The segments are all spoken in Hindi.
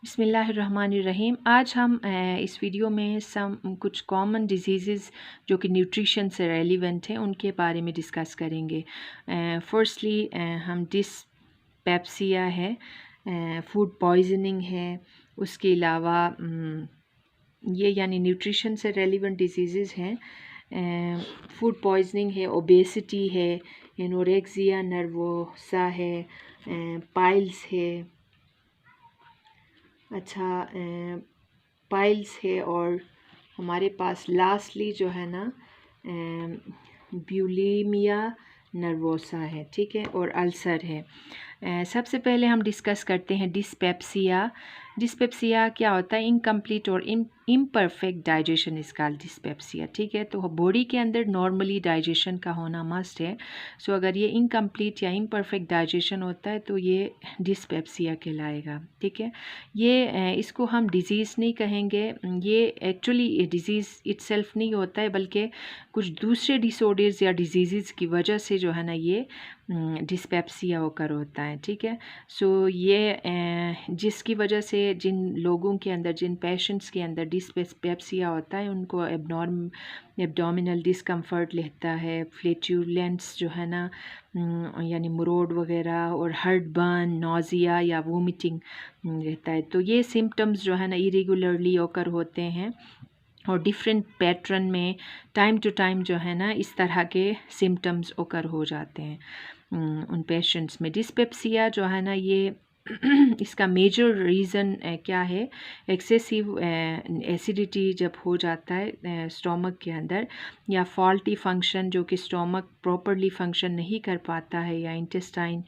बिस्मिल्लाहिर्रहमानिर्रहीम। आज हम इस वीडियो में कुछ कॉमन डिजीज़ जो कि न्यूट्रिशन से रेलिवेंट हैं उनके बारे में डिस्कस करेंगे। फर्स्टली हम डिस्पेप्सिया है, फूड पॉइजनिंग है, उसके अलावा ये यानी न्यूट्रिशन से रेलिवेंट डिजीज़ हैं। फूड पॉइजनिंग है, ओबेसिटी है, एनोरेक्सिया नर्वोसा है, पाइल्स है, पाइल्स है, और हमारे पास लास्टली जो है ना ब्यूलीमिया नर्वोसा है, ठीक है, और अल्सर है। सबसे पहले हम डिस्कस करते हैं डिस्पेप्सिया। डिस्पेप्सिया क्या होता है? इनकम्प्लीट और इम्परफेक्ट डाइजेशन इस कॉल्ड डिस्पेप्सिया, ठीक है। तो बॉडी के अंदर नॉर्मली डाइजेशन का होना मस्ट है। सो अगर ये इनकम्प्लीट या इम्परफेक्ट डाइजेशन होता है तो ये डिस्पेप्सिया कहलाएगा, ठीक है। ये इसको हम डिज़ीज़ नहीं कहेंगे, ये एक्चुअली डिज़ीज़ इटसेल्फ नहीं होता है, बल्कि कुछ दूसरे डिसऑर्डर्स या डिजीज़ की वजह से जो है ना ये डिस्पेप्सिया होकर होता है, ठीक है। सो ये जिसकी वजह से जिन लोगों के अंदर, जिन पेशेंट्स के अंदर डिस्पेप्सिया होता है उनको एब्डोमिनल डिस्कम्फर्ट रहता है, फ्लेटुलेंस जो है ना यानी मुरोड वगैरह, और हार्ट बर्न, नोज़िया या वोमिटिंग रहता है। तो ये सिम्टम्स जो है ना इरेगुलरली ओकर होते हैं और डिफरेंट पैटर्न में टाइम टू टाइम जो है ना इस तरह के सिम्टम्स ओकर हो जाते हैं उन पेशेंट्स में। डिस्पेप्सिया जो है ना ये इसका मेजर रीज़न क्या है? एक्सेसिव एसिडिटी जब हो जाता है स्टोमक के अंदर, या फॉल्टी फंक्शन जो कि स्टोमक प्रॉपरली फंक्शन नहीं कर पाता है, या इंटेस्टाइन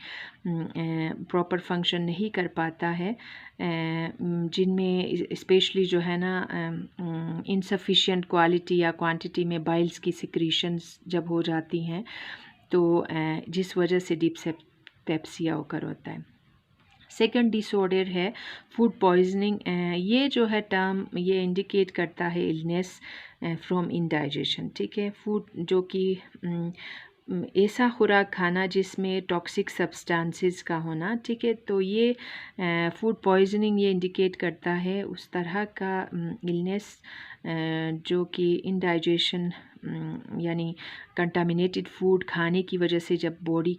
प्रॉपर फंक्शन नहीं कर पाता है, जिनमें स्पेशली जो है ना इनसफिशिएंट क्वालिटी या क्वांटिटी में बाइल्स की सिक्रीशंस जब हो जाती हैं, तो जिस वजह से डिस्पेप्सिया होकर होता है। सेकंड डिसऑर्डर है फूड पॉइजनिंग। ये जो है टर्म ये इंडिकेट करता है इलनेस फ्रॉम इंडाइजेशन, ठीक है। फूड जो कि ऐसा खुराक खाना जिसमें टॉक्सिक सब्सटेंसेस का होना, ठीक है। तो ये फूड पॉइजनिंग ये इंडिकेट करता है उस तरह का इलनेस जो कि इंडाइजेशन यानी कंटामिनेटेड फूड खाने की वजह से जब बॉडी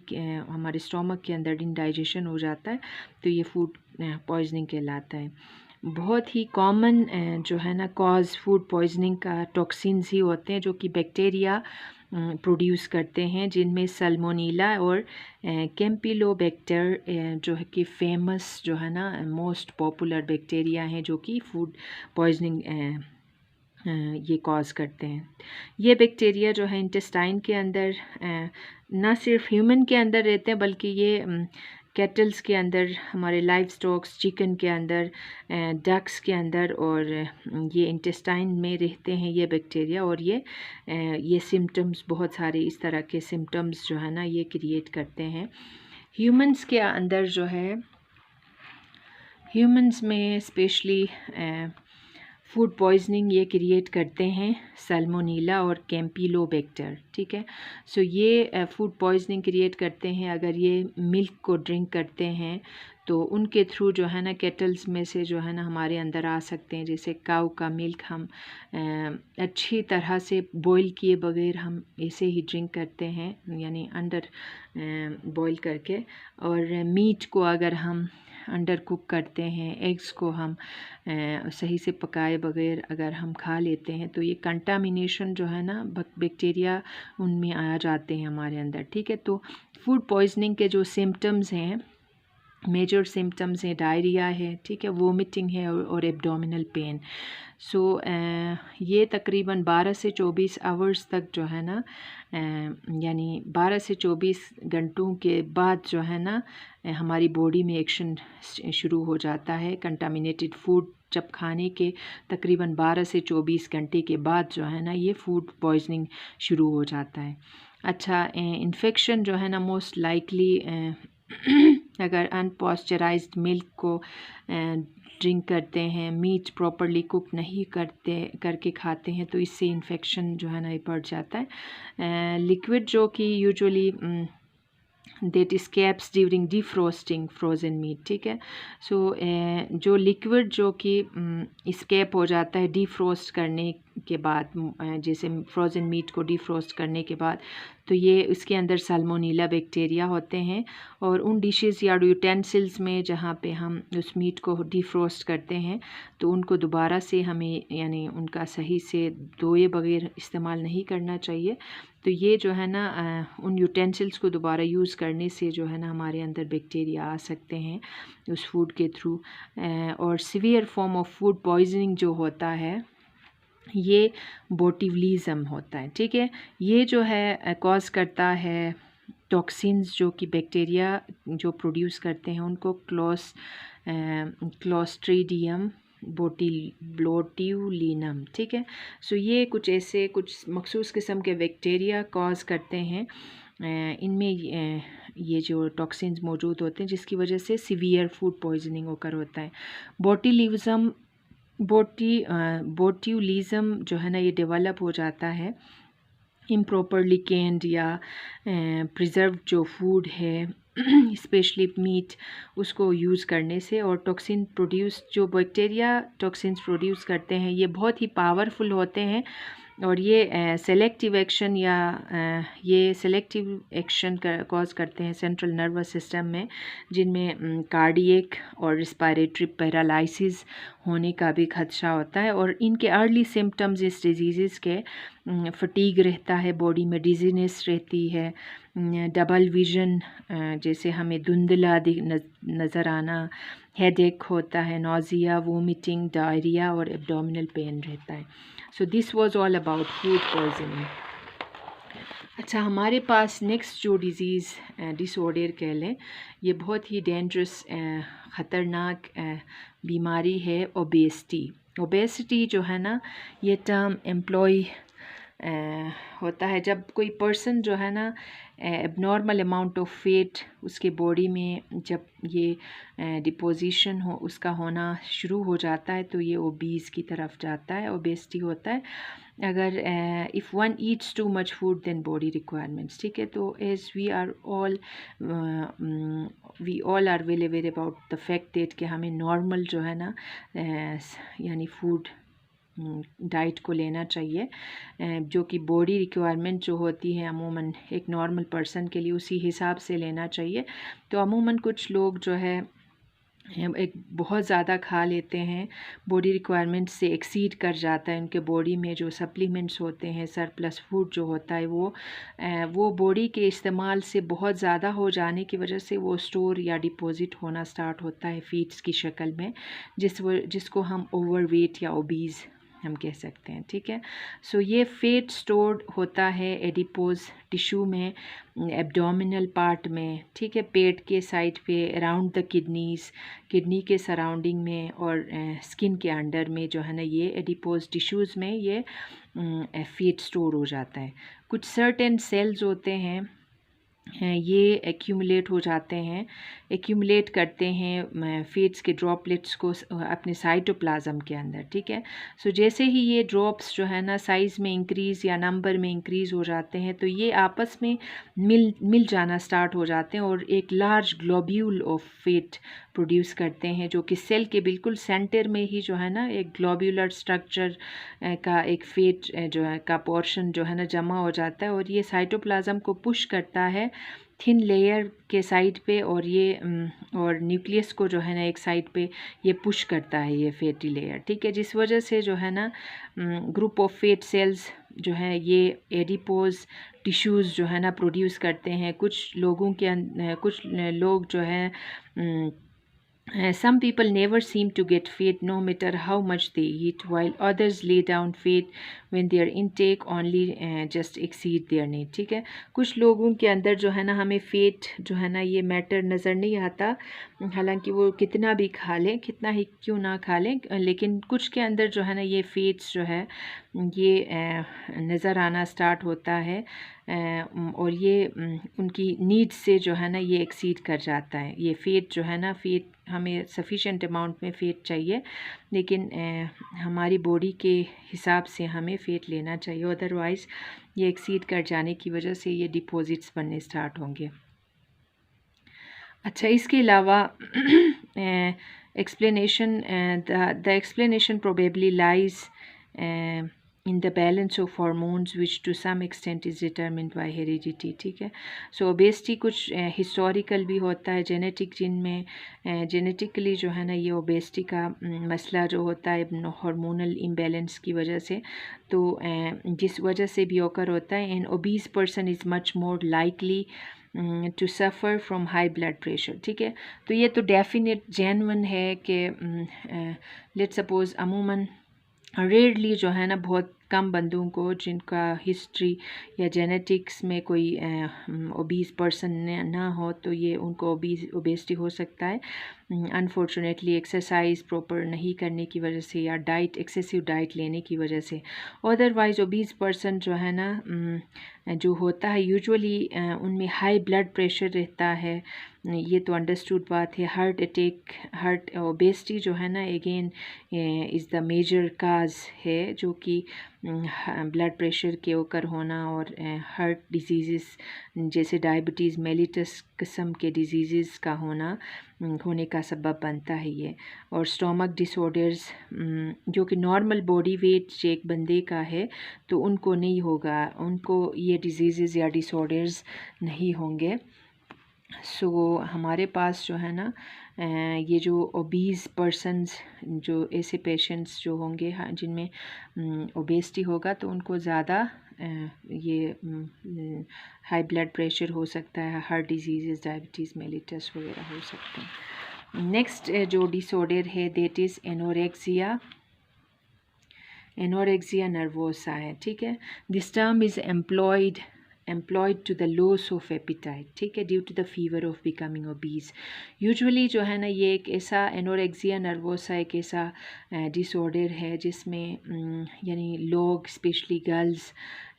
हमारे स्टोमक के अंदर इंडाइजेशन हो जाता है तो ये फूड पॉइजनिंग कहलाता है। बहुत ही कॉमन जो है ना कॉज फूड पॉइजनिंग का टॉक्सिन्स ही होते हैं जो कि बैक्टीरिया प्रोड्यूस करते हैं, जिनमें सल्मोनेला और कैम्पिलोबैक्टर जो है कि फेमस जो है ना मोस्ट पॉपुलर बैक्टीरिया हैं जो कि फूड पॉइजनिंग ये कॉज करते हैं। ये बैक्टीरिया जो है इंटेस्टाइन के अंदर ना सिर्फ ह्यूमन के अंदर रहते हैं, बल्कि ये कैटल्स के अंदर, हमारे लाइव स्टॉक्स, चिकन के अंदर, डक्स के अंदर, और ये इंटेस्टाइन में रहते हैं ये बैक्टीरिया। और ये सिम्टम्स, बहुत सारे इस तरह के सिम्टम्स जो है ना ये क्रिएट करते हैं। ह्यूमंस के अंदर जो है, ह्यूमंस में स्पेशली फूड पॉइजनिंग ये क्रिएट करते हैं सल्मोनेला और कैम्पिलोबैक्टर, ठीक है। सो ये फूड पॉइजनिंग क्रिएट करते हैं अगर ये मिल्क को ड्रिंक करते हैं, तो उनके थ्रू जो है ना केटल्स में से जो है ना हमारे अंदर आ सकते हैं। जैसे काऊ का मिल्क हम अच्छी तरह से बॉईल किए बगैर हम ऐसे ही ड्रिंक करते हैं, यानी अंडर बॉईल करके, और मीट को अगर हम अंडर कुक करते हैं, एग्स को हम सही से पकाए बगैर अगर हम खा लेते हैं, तो ये कंटामिनेशन जो है ना बैक्टीरिया उनमें आ जाते हैं हमारे अंदर, ठीक है। तो फूड पॉइजनिंग के जो सिम्टम्स हैं, मेजर सिम्टम्स हैं, डायरिया है, ठीक है, वोमिटिंग है, और एब्डोमिनल पेन। सो ये तकरीबन 12 से 24 आवर्स तक जो है ना यानी 12 से 24 घंटों के बाद जो है ना हमारी बॉडी में एक्शन शुरू हो जाता है। कंटामिनेटेड फूड जब खाने के तकरीबन 12 से 24 घंटे के बाद जो है ना ये फूड पॉइजनिंग शुरू हो जाता है। अच्छा, इन्फेक्शन जो है ना मोस्ट लाइकली अगर अनपॉस्चराइज्ड मिल्क को ड्रिंक करते हैं, मीट प्रॉपरली कुक नहीं करके खाते हैं, तो इससे इन्फेक्शन जो है ना ये बढ़ जाता है। लिक्विड जो कि usually that escapes during defrosting frozen meat, ठीक है। सो जो लिक्विड जो कि स्केप हो जाता है डिफ्रोस्ट करने के बाद, जैसे फ्रोज़न मीट को डिफ्रोस्ट करने के बाद, तो ये इसके अंदर साल्मोनेला बैक्टीरिया होते हैं, और उन डिशेस या यूटेंसिल्स में जहाँ पे हम उस मीट को डिफ्रोस्ट करते हैं तो उनको दोबारा से हमें यानी उनका सही से धोए बगैर इस्तेमाल नहीं करना चाहिए। तो ये जो है ना उन यूटेंसिल्स को दोबारा यूज़ करने से जो है ना हमारे अंदर बैक्टीरिया आ सकते हैं उस फूड के थ्रू। और severe form of food poisoning जो होता है ये बोटिवलिज्म होता है, ठीक है। ये जो है कॉज करता है टॉक्सिन्स जो कि बैक्टीरिया जो प्रोड्यूस करते हैं उनको क्लोस्ट्रीडियम बोटिवलिनम, ठीक है। सो ये कुछ ऐसे कुछ मखसूस किस्म के बैक्टीरिया कॉज करते हैं, इनमें ये जो टॉक्सिन्स मौजूद होते हैं जिसकी वजह से सीवियर फूड पॉइजनिंग होकर होता है। बोट्यूलिज्म जो है ना ये डेवलप हो जाता है इम्प्रॉपरली कैंड या प्रिजर्व जो फूड है स्पेशली मीट उसको यूज़ करने से। और टॉक्सिन प्रोड्यूस जो बैक्टीरिया टॉक्सिन्स प्रोड्यूस करते हैं ये बहुत ही पावरफुल होते हैं, और ये सेलेक्टिव एक्शन या ये सेलेक्टिव एक्शन कॉज करते हैं सेंट्रल नर्वस सिस्टम में, जिनमें कार्डियक और रिस्पायरेटरी पैरालिसिस होने का भी खदशा होता है। और इनके अर्ली सिम्टम्स इस डिजीज़ के फटीग रहता है, बॉडी में डिजीनेस रहती है, डबल विज़न जैसे हमें धुंधला नज़र आना, हेडेक होता है, नोज़िया, वोमिटिंग, डायरिया और एब्डोमिनल पेन रहता है। So this was all about food poisoning. अच्छा, हमारे पास नेक्स्ट जो डिज़ीज़ डिसऑर्डर कह लें, ये बहुत ही डेंजरस ख़तरनाक बीमारी है ओबेसिटी। ओबेसिटी जो है ना ये टर्म एम्प्लॉय होता है जब कोई पर्सन जो है ना एबनॉर्मल अमाउंट ऑफ फैट उसके बॉडी में जब ये डिपोजिशन हो उसका होना शुरू हो जाता है तो ये ओबीज की तरफ जाता है, ओबेसिटी होता है। अगर if one eats too much food then body requirements, ठीक है। तो as we all are well aware about the fact that कि हमें नॉर्मल जो है ना यानी फूड डाइट को लेना चाहिए, जो कि बॉडी रिक्वायरमेंट जो होती है अमूमन एक नॉर्मल पर्सन के लिए उसी हिसाब से लेना चाहिए। तो अमूमन कुछ लोग जो है एक बहुत ज़्यादा खा लेते हैं, बॉडी रिक्वायरमेंट से एक्सीड कर जाता है, उनके बॉडी में जो सप्लीमेंट्स होते हैं सरप्लस फूड जो होता है वो बॉडी के इस्तेमाल से बहुत ज़्यादा हो जाने की वजह से वो स्टोर या डिपॉजिट होना स्टार्ट होता है फीड्स की शक्ल में, जिसको हम ओवरवेट या ओबीज़ हम कह सकते हैं, ठीक है। सो ये फैट स्टोर्ड होता है एडिपोज टिश्यू में, एब्डोमिनल पार्ट में, ठीक है, पेट के साइड पे, अराउंड द किडनी के सराउंडिंग में और स्किन के अंडर में जो है ना ये एडिपोज टिश्यूज़ में ये फैट स्टोर हो जाता है। कुछ सर्टेन सेल्स होते हैं ये एक्यूमुलेट हो जाते हैं, एक्यूमुलेट करते हैं फैट्स के ड्रॉपलेट्स को अपने साइटोप्लाज्म के अंदर, ठीक है। सो जैसे ही ये ड्रॉप्स जो है ना साइज़ में इंक्रीज़ या नंबर में इंक्रीज़ हो जाते हैं तो ये आपस में मिल जाना स्टार्ट हो जाते हैं और एक large globule of fat produce करते हैं, जो कि सेल के बिल्कुल सेंटर में ही जो है ना एक ग्लोब्यूलर स्ट्रक्चर का एक फैट जो है का पोर्शन जो है ना जमा हो जाता है और ये साइटोप्लाज्म को पुश करता है थिन लेयर के साइड पे और ये और न्यूक्लियस को जो है ना एक साइड पे ये पुश करता है ये फैटी लेयर, ठीक है। जिस वजह से जो है ना ग्रुप ऑफ फैट सेल्स जो है ये एडिपोज टिश्यूज़ जो है ना प्रोड्यूस करते हैं। कुछ लोग जो है some people never seem to get fat no matter how much they eat, while others lay down fat when their intake only just exceed their need, ठीक है। कुछ लोगों के अंदर जो है ना हमें फ़ेट जो है ना ये मैटर नज़र नहीं आता, हालांकि वो कितना भी खा लें, कितना ही क्यों ना खा लें, लेकिन कुछ के अंदर जो है ना ये फ़ेट्स जो है ये नज़र आना स्टार्ट होता है और ये उनकी नीड्स से जो है ना ये एक्सीड कर जाता है। ये फ़ेट जो है ना फ़ेट हमें सफिशेंट अमाउंट में फ़ेट चाहिए, लेकिन हमारी बॉडी के हिसाब से हमें फ़ेट लेना चाहिए, अदरवाइज़ ये एक्सीड कर जाने की वजह से ये डिपॉजिट्स बनने स्टार्ट होंगे। अच्छा, इसके अलावा explanation the explanation probably lies in the balance of hormones which to some extent is determined by heredity. ठीक है, सो ओबेसिटी कुछ हिस्टोरिकल भी होता है, जेनेटिक, जिनमें जेनेटिकली जो है ना ये ओबेसिटी का मसला जो होता है हार्मोनल इम्बैलेंस की वजह से, तो जिस वजह से भी ओकर होता है। An obese person is much more likely to suffer from high blood pressure. ठीक है, तो ये तो डेफिनेट जेन्युइन है कि लेट्स सपोज़ अमूमन रेयरली जो है ना बहुत कम बंदों को जिनका हिस्ट्री या जेनेटिक्स में कोई ओबीस पर्सन ना हो तो ये उनको ओबेसिटी हो सकता है। अनफॉर्चुनेटली एक्सरसाइज प्रॉपर नहीं करने की वजह से या डाइट, एक्सेसिव डाइट लेने की वजह से। अदरवाइज़ ओबीस पर्सन जो है ना जो होता है यूजुअली उनमें हाई ब्लड प्रेशर रहता है, ये तो अंडरस्टूड बात है। हार्ट अटैक, हार्ट ओबेसिटी जो है ना again is the major cause है, जो कि ब्लड प्रेशर के ओकर होना और हार्ट डिजीज़ जैसे डायबिटीज़ मेलिटस किस्म के डिजीज़ का होने का सबब बनता है ये। और स्टोमक डिसऑर्डर्स जो कि नॉर्मल बॉडी वेट एक बंदे का है तो उनको नहीं होगा, उनको ये डिजीज़ या डिसऑर्डर्स नहीं होंगे। सो हमारे पास जो है ना ये जो ओबीज़ पर्सन्स, जो ऐसे पेशेंट्स जो होंगे जिनमें ओबेसिटी होगा तो उनको ज़्यादा ये हाई ब्लड प्रेशर हो सकता है, हार्ट डिजीज़, डायबिटीज़ मेलिटस वगैरह हो सकते हैं। नेक्स्ट जो डिसऑर्डर है that is anorexia, anorexia nervosa है। ठीक है, this term is employed to the loss of appetite, ठीक है, due to the fever of becoming obese। Usually जो है ना ये एक ऐसा एनोरेक्सिया नर्वोसा एक ऐसा डिसऑर्डर है जिसमें यानी लोग specially girls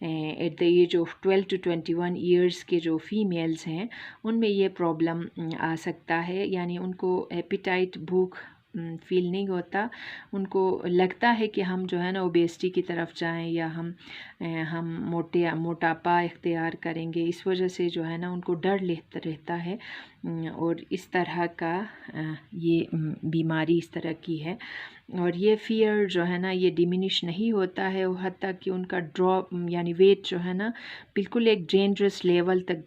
at the age of 12 to 21 years के जो फीमेल्स हैं उनमें ये प्रॉब्लम आ सकता है। यानी उनको एपिटाइट, भूख फील नहीं होता, उनको लगता है कि हम जो है ना ओबेसिटी की तरफ जाएं या हम मोटापा इख्तियार करेंगे। इस वजह से जो है ना उनको डर रहता है और इस तरह का ये बीमारी इस तरह की है। और ये फ़ियर जो है ना ये डिमिनिश नहीं होता है और हत्ता कि उनका ड्रॉप यानी वेट जो है ना बिल्कुल एक डेंजरस लेवल तक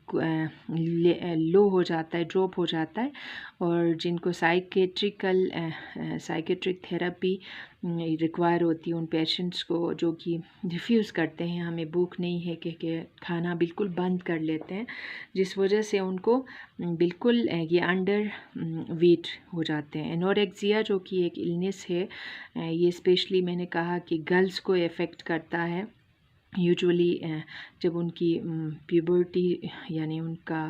लो हो जाता है, ड्रॉप हो जाता है। और जिनको साइकेट्रिक थेरेपी रिक्वायर होती है उन पेशेंट्स को जो कि रिफ्यूज़ करते हैं, हमें भूख नहीं है कह के खाना बिल्कुल बंद कर लेते हैं, जिस वजह से उनको बिल्कुल ये अंडर वेट हो जाते हैं। एनोरेक्सिया जो कि एक इलनेस है, ये स्पेशली मैंने कहा कि गर्ल्स को इफ़ेक्ट करता है। यूजुअली जब उनकी प्यूबर्टी यानी उनका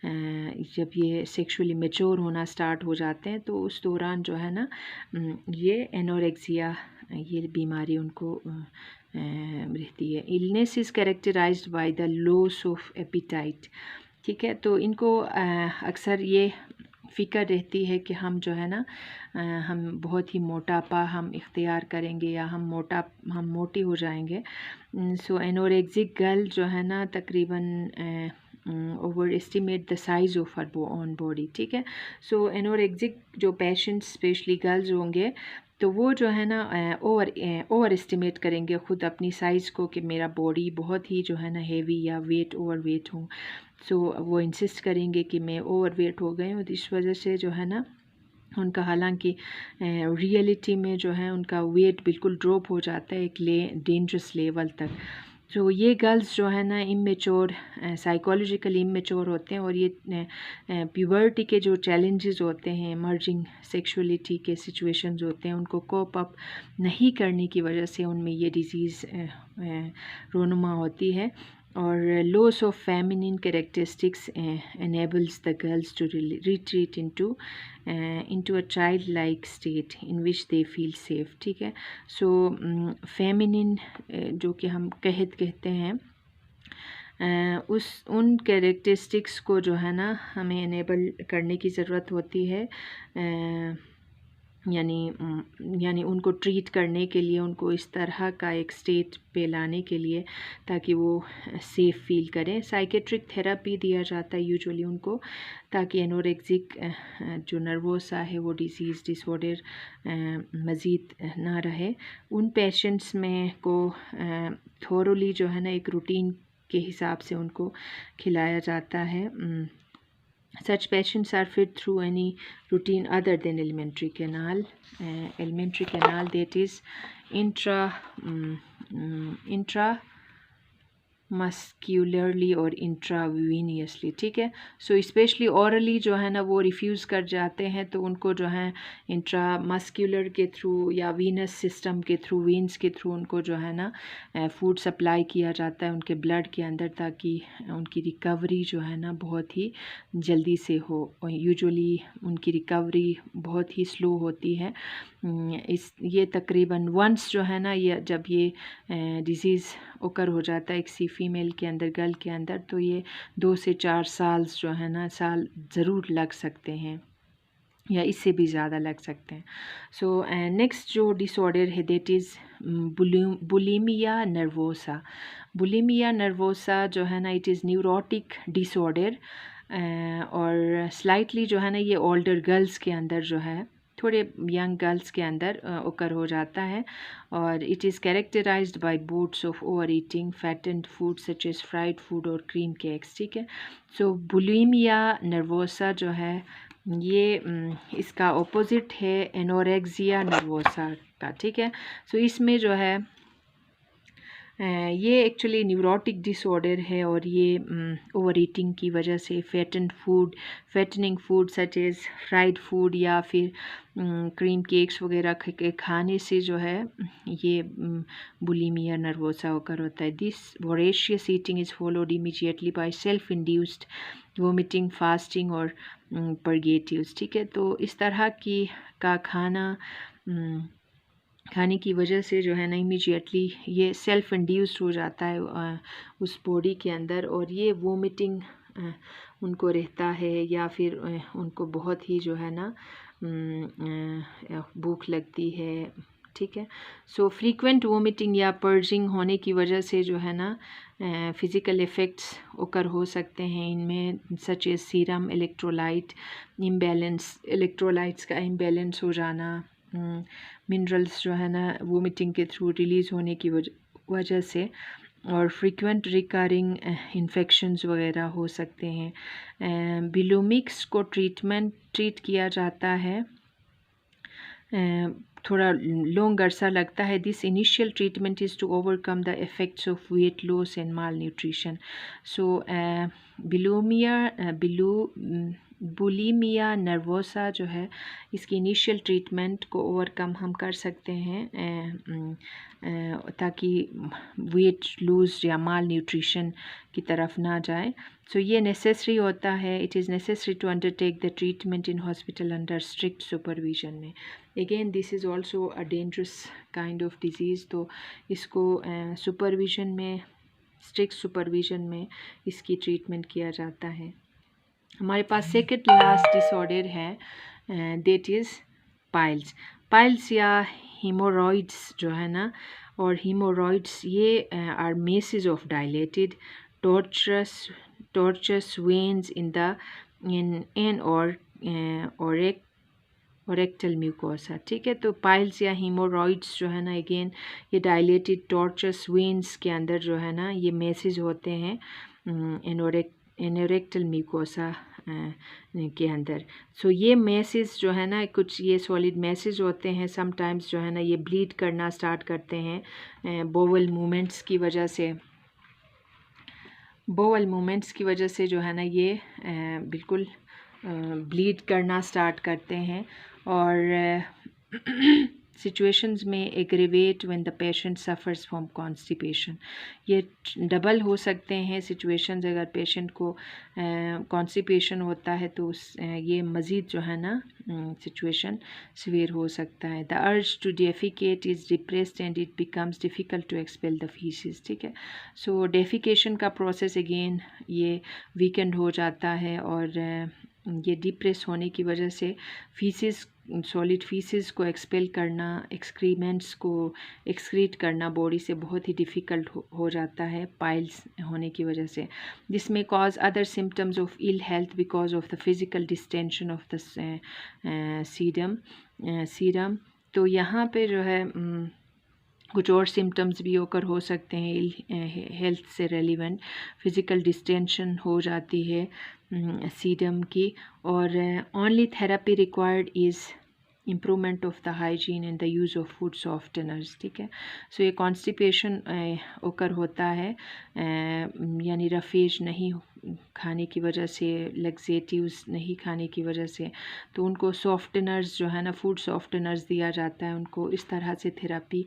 जब ये सेक्सुअली मैच्योर होना स्टार्ट हो जाते हैं तो उस दौरान जो है ना ये एनोरेक्सिया ये बीमारी उनको रहती है। Illness is characterised by the loss of appetite. ठीक है, तो इनको अक्सर ये फ़िक्र रहती है कि हम जो है ना हम बहुत ही मोटापा हम इख्तियार करेंगे या हम मोटी हो जाएंगे। सो एनोरेक्सिक गर्ल जो है ना तकरीबन over estimate the size of her own body. ठीक है, सो एनोरेक्सिक जो पेशेंट्स स्पेशली गर्ल्स होंगे तो वो जो है ना ओवर एस्टिमेट करेंगे ख़ुद अपनी साइज़ को कि मेरा बॉडी बहुत ही जो है ना हेवी या ओवर वेट हूँ। सो वो इंसिस्ट करेंगे कि मैं ओवर वेट हो गई हूँ, तो इस वजह से जो है ना उनका हालांकि रियलिटी में जो है उनका वेट बिल्कुल ड्रॉप हो जाता है एक डेंजरस लेवल तक। तो ये गर्ल्स जो है ना इमेच्योर, साइकोलॉजिकली इमेच्योर होते हैं और ये प्यूबर्टी के जो चैलेंजेस होते हैं, इमर्जिंग सेक्सुअलिटी के सिचुएशंस होते हैं, उनको कोप अप नहीं करने की वजह से उनमें ये डिज़ीज़ रोनुमा होती है। और loss of feminine characteristics enables the girls to retreat into a childlike state in which they feel safe। ठीक है, सो फेमिनिन जो कि हम कहते हैं उन कैरेक्टरिस्टिक्स को जो है ना हमें इनेबल करने की ज़रूरत होती है यानी उनको ट्रीट करने के लिए, उनको इस तरह का एक स्टेट पे लाने के लिए ताकि वो सेफ़ फील करें। साइकेट्रिक थेरेपी दिया जाता है यूजुअली उनको, ताकि एनोरेक्सिक जो नर्वोसा है वो डिसऑर्डर मज़ीद ना रहे। उन पेशेंट्स में को थोरोली जो है ना एक रूटीन के हिसाब से उनको खिलाया जाता है। Such patients are fed through any routine other than alimentary canal. That is intramuscularly और intravenously, ठीक है। सो स्पेशली ऑरली जो है ना वो रिफ्यूज़ कर जाते हैं, तो उनको जो है इंट्रामस्क्यूलर के थ्रू या वीनस सिस्टम के थ्रू, वेंस के थ्रू उनको जो है ना फूड सप्लाई किया जाता है उनके ब्लड के अंदर, ताकि उनकी रिकवरी जो है ना बहुत ही जल्दी से हो। यूजुअली उनकी रिकवरी बहुत ही स्लो होती है। ये तकरीबन वंस जो है ना ये जब ये डिज़ीज़ ओकर हो जाता है एक फीमेल के अंदर, गर्ल के अंदर, तो ये 2 से 4 साल जो है ना साल ज़रूर लग सकते हैं या इससे भी ज़्यादा लग सकते हैं। सो नेक्स्ट जो डिसऑर्डर है that is bulimia nervosa. Bulimia nervosa जो है ना इट इज़ न्यूरोटिक डिसऑर्डर और स्लाइटली जो है ना ये ओल्डर गर्ल्स के अंदर जो है, थोड़े यंग गर्ल्स के अंदर ओकर हो जाता है। और it is characterised by bouts of overeating fattened food such as fried food or cream cakes, ठीक है। सो बुलिमिया नर्वोसा जो है ये इसका ऑपोजिट है एनोरेक्सिया नर्वोसा का, ठीक है। सो इसमें जो है ये एक्चुअली न्यूरोटिक डिसऑर्डर है और ये ओवर ईटिंग की वजह से fattening food such as fried food या फिर क्रीम केक्स वगैरह के खाने से जो है ये बुलिमिया नर्वोसा होकर होता है। This voracious eating is followed immediately by self induced vomiting, fasting और परगेटिव्स, ठीक है। तो इस तरह का खाने की वजह से जो है ना इमीडिएटली ये सेल्फ इंड्यूस्ड हो जाता है उस बॉडी के अंदर, और ये वोमिटिंग उनको रहता है या फिर उनको बहुत ही जो है ना भूख लगती है, ठीक है। सो फ्रीक्वेंट वोमिटिंग या पर्जिंग होने की वजह से जो है ना फिज़िकल इफ़ेक्ट्स ओकर हो सकते हैं इनमें, such as serum electrolyte imbalance, electrolytes का इम्बैलेंस हो जाना, मिनरल्स जो है ना वोमिटिंग के थ्रू रिलीज़ होने की वजह से, और फ्रीक्वेंट रिकरिंग इन्फेक्शंस वगैरह हो सकते हैं। बिलोमिक्स को ट्रीट किया जाता है, थोड़ा लॉन्ग अरसा लगता है। This initial treatment is to overcome the effects of weight loss and malnutrition. So bulimia nervosa जो है इसकी इनिशियल ट्रीटमेंट को ओवरकम हम कर सकते हैं ताकि वेट लूज़ या माल न्यूट्रिशन की तरफ ना जाए। सो ये नेसेसरी होता है, it is necessary to undertake the treatment in hospital under strict supervision में। Again this is also a dangerous kind of disease, तो इसको सुपरविजन में, स्ट्रिक्ट सुपरविजन में इसकी ट्रीटमेंट किया जाता है। हमारे पास सेकेंड लास्ट डिसऑर्डर है दैट इज़ पाइल्स या हीमोरॉइड्स जो है ना, और हीमोरॉइड्स ये are masses of dilated tortuous veins in an anorectal mucosa, ठीक है। तो पाइल्स या हीमोरॉइड्स जो है ना अगेन ये डायलेटेड टॉर्चस वेन्स के अंदर जो है ना ये मैसेज होते हैं एनोरेक्टल म्यूकोसा के अंदर। सो ये मैसेज जो है ना कुछ ये सॉलिड मैसेज होते हैं, समटाइम्स जो है ना ये ब्लीड करना स्टार्ट करते हैं बोवल मूवमेंट्स की वजह से जो है ना ये बिल्कुल ब्लीड करना स्टार्ट करते हैं, और सिचुएशंस में aggravate when the patient suffers from constipation. ये डबल हो सकते हैं सिचुएशंस, अगर पेशेंट को कॉन्स्टिपेशन होता है तो ये मज़ीद जो है ना सिचुएशन सीवियर हो सकता है। The urge to defecate is depressed and it becomes difficult to expel the faeces, ठीक है। सो डेफिकेशन का प्रोसेस अगेन ये वीकेंड हो जाता है, और ये डिप्रेस होने की वजह से फीसिस, सॉलिड फीसिस को एक्सपेल करना, एक्सक्रीमेंट्स को एक्सक्रीट करना बॉडी से बहुत ही डिफ़िकल्ट हो जाता है पाइल्स होने की वजह से। This may cause other symptoms of ill health because of the physical distension of the serum. तो यहाँ पे जो है कुछ और सिम्टम्स भी होकर हो सकते हैं हेल्थ से रेलिवेंट। फिज़िकल डिस्टेंशन हो जाती है सीरम की, और only therapy required is improvement of the hygiene and the use of food softeners. ठीक है, सो ये कॉन्स्टिपेशन ओकर होता है, यानी रफेज नहीं खाने की वजह से, लग्जेटिव्स नहीं खाने की वजह से, तो उनको सॉफ्टनर्स जो है ना, फूड सॉफ्टनर्स दिया जाता है, उनको इस तरह से थेरेपी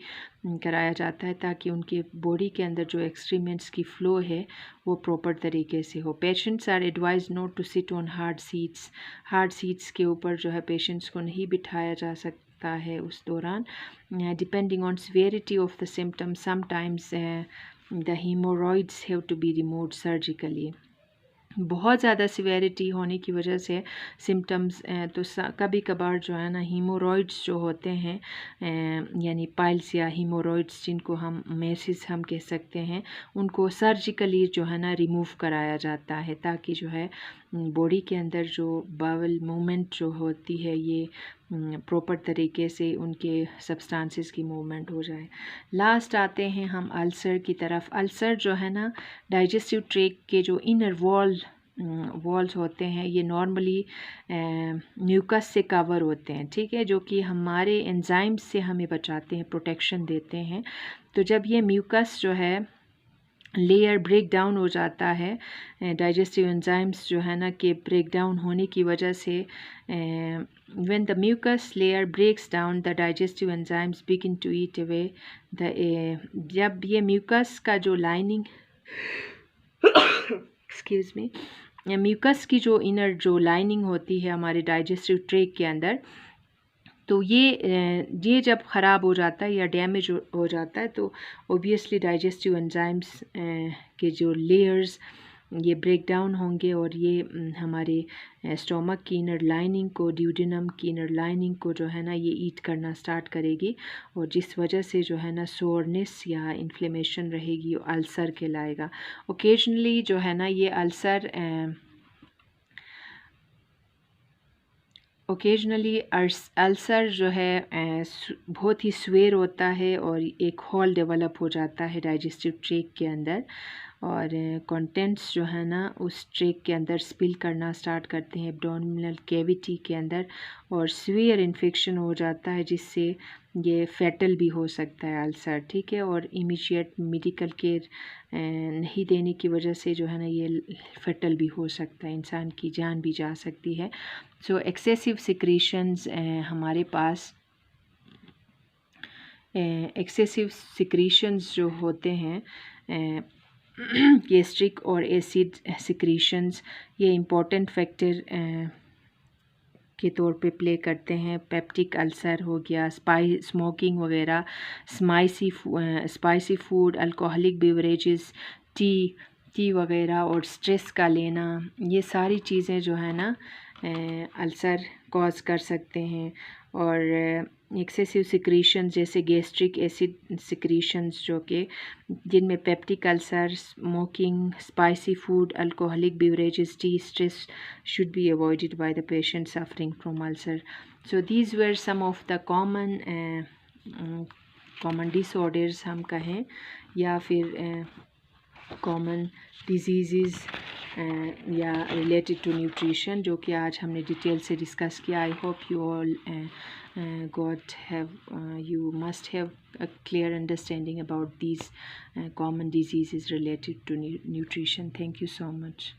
कराया जाता है ताकि उनके बॉडी के अंदर जो एक्सक्रीमेंट्स की फ़्लो है वो प्रॉपर तरीके से हो। Patients are advise not to sit on hard seats के ऊपर जो है पेशेंट्स को नहीं बिठाया जा सकता है उस दौरान। Depending on severity of the symptoms sometimes the haemorrhoids have to be removed surgically. बहुत ज़्यादा सीवियरिटी होने की वजह से सिम्टम्स तो कभी कभार जो है ना हीमोरॉइड्स जो होते हैं, यानी पाइल्स या हीमोरॉइड्स जिनको हम मेसिस हम कह सकते हैं, उनको सर्जिकली जो है ना रिमूव कराया जाता है ताकि जो है बॉडी के अंदर जो बावल मूवमेंट जो होती है ये प्रॉपर तरीके से उनके सब्सटेंसेस की मूवमेंट हो जाए। लास्ट आते हैं हम अल्सर की तरफ। अल्सर जो है ना डाइजेस्टिव ट्रैक्ट के जो इनर वॉल्स होते हैं ये नॉर्मली म्यूकस से कवर होते हैं, ठीक है, जो कि हमारे एंजाइम्स से हमें बचाते हैं, प्रोटेक्शन देते हैं। तो जब ये म्यूकस जो है लेयर ब्रेक डाउन हो जाता है, डाइजेस्टिव एंजाइम्स जो है ना कि ब्रेक डाउन होने की वजह से when the mucus layer breaks down the digestive enzymes begin to eat away the, जब ये म्यूकस का जो लाइनिंग एक्सक्यूज़ मी, म्यूकस की जो इनर जो लाइनिंग होती है हमारे डाइजेस्टिव ट्रैक्ट के अंदर, तो ये जब ख़राब हो जाता है या डैमेज हो जाता है तो ऑब्वियसली डाइजेस्टिव एंजाइम्स के जो लेयर्स ये ब्रेक डाउन होंगे और ये हमारे स्टोमक की इनर लाइनिंग को, ड्यूडेनम की इनर लाइनिंग को जो है ना ये ईट करना स्टार्ट करेगी, और जिस वजह से जो है ना सोरनेस या इन्फ्लेमेशन रहेगी, अल्सर कहलाएगा। ओकेजनली जो है ना ये अल्सर जो है बहुत ही स्वेर होता है और एक हॉल डेवलप हो जाता है डाइजेस्टिव ट्रैक्ट के अंदर, और कंटेंट्स जो है ना उस ट्रैक्ट के अंदर स्पिल करना स्टार्ट करते हैं एब्डोमिनल कैविटी के अंदर, और सीवियर इन्फेक्शन हो जाता है जिससे ये फैटल भी हो सकता है अल्सर, ठीक है, और इमीडिएट मेडिकल केयर नहीं देने की वजह से जो है ना ये फैटल भी हो सकता है, इंसान की जान भी जा सकती है। सो एक्सेसिव सिक्रीशंस हमारे पास एक्सेसिव सिक्रीशंस जो होते हैं गैस्ट्रिक और एसिड सिक्रीशंस, ये इम्पोर्टेंट फैक्टर के तौर पे प्ले करते हैं। पेप्टिक अल्सर हो गया, स्मोकिंग वगैरह, spicy food, alcoholic beverages, T वगैरह और स्ट्रेस का लेना, ये सारी चीज़ें जो है ना अल्सर कॉज कर सकते हैं। और एक्सेसिव सिक्रीशन जैसे गैस्ट्रिक एसिड सिक्रीशंस जो कि जिनमें peptic ulcer, smoking, spicy food, alcoholic beverages, T, stress should be avoided by the patient suffering from ulcer. So these were some of the common disorders हम कहें, या फिर कॉमन डिजीज़ या रिलेटेड टू न्यूट्रिशन, जो कि आज हमने डिटेल से डिस्कस किया। I hope you all you must have a clear understanding about these common diseases related to nutrition. Thank you so much.